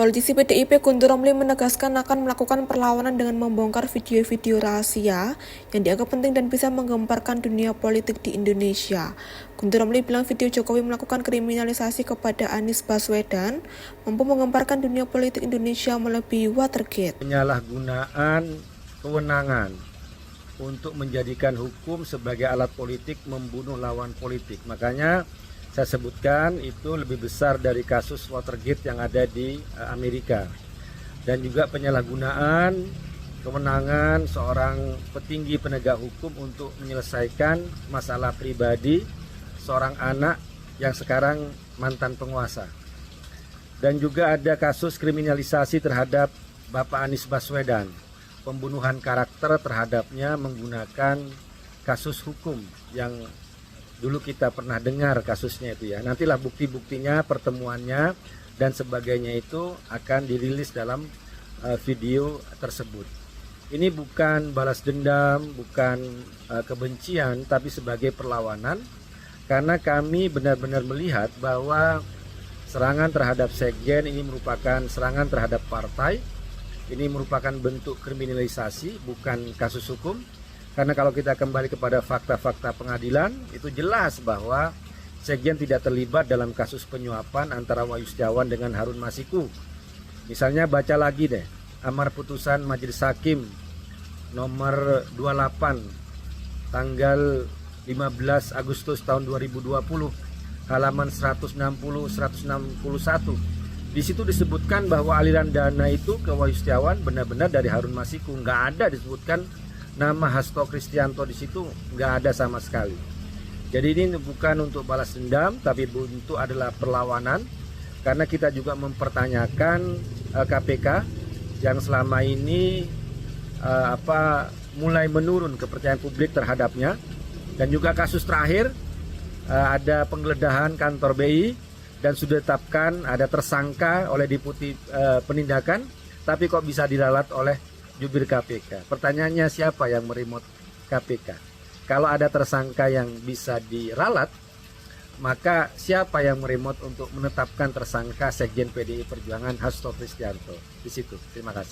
Politisi PDIP Guntur Romli menegaskan akan melakukan perlawanan dengan membongkar video-video rahasia yang dianggap penting dan bisa menggemparkan dunia politik di Indonesia. Guntur Romli bilang video Jokowi melakukan kriminalisasi kepada Anies Baswedan mampu menggemparkan dunia politik Indonesia melebihi Watergate. Penyalahgunaan kewenangan untuk menjadikan hukum sebagai alat politik membunuh lawan politik. Makanya saya sebutkan itu lebih besar dari kasus Watergate yang ada di Amerika. Dan juga penyalahgunaan kewenangan seorang petinggi penegak hukum untuk menyelesaikan masalah pribadi seorang anak yang sekarang mantan penguasa. Dan juga ada kasus kriminalisasi terhadap Bapak Anies Baswedan, pembunuhan karakter terhadapnya menggunakan kasus hukum yang dulu kita pernah dengar kasusnya itu ya. Nantilah bukti-buktinya, pertemuannya dan sebagainya itu akan dirilis dalam video tersebut. Ini bukan balas dendam, bukan kebencian, tapi sebagai perlawanan karena kami benar-benar melihat bahwa serangan terhadap sekjen ini merupakan serangan terhadap partai. Ini merupakan bentuk kriminalisasi, bukan kasus hukum. Karena kalau kita kembali kepada fakta-fakta pengadilan, itu jelas bahwa sekjen tidak terlibat dalam kasus penyuapan antara Wahyu Setiawan dengan Harun Masiku. Misalnya baca lagi deh, amar putusan Majelis Hakim nomor 28 tanggal 15 Agustus tahun 2020 halaman 160-161. Di situ disebutkan bahwa aliran dana itu ke Wahyu Setiawan benar-benar dari Harun Masiku, nggak ada disebutkan nama Hasto Kristianto di situ, nggak ada sama sekali. Jadi ini bukan untuk balas dendam, tapi untuk adalah perlawanan karena kita juga mempertanyakan KPK yang selama ini mulai menurun kepercayaan publik terhadapnya. Dan juga kasus terakhir ada penggeledahan kantor BI dan sudah ditetapkan ada tersangka oleh Deputi Penindakan, tapi kok bisa diralat oleh jubir KPK. Pertanyaannya siapa yang meremote KPK? Kalau ada tersangka yang bisa diralat, maka siapa yang meremote untuk menetapkan tersangka Sekjen PDI Perjuangan Hasto Kristianto? Di situ. Terima kasih.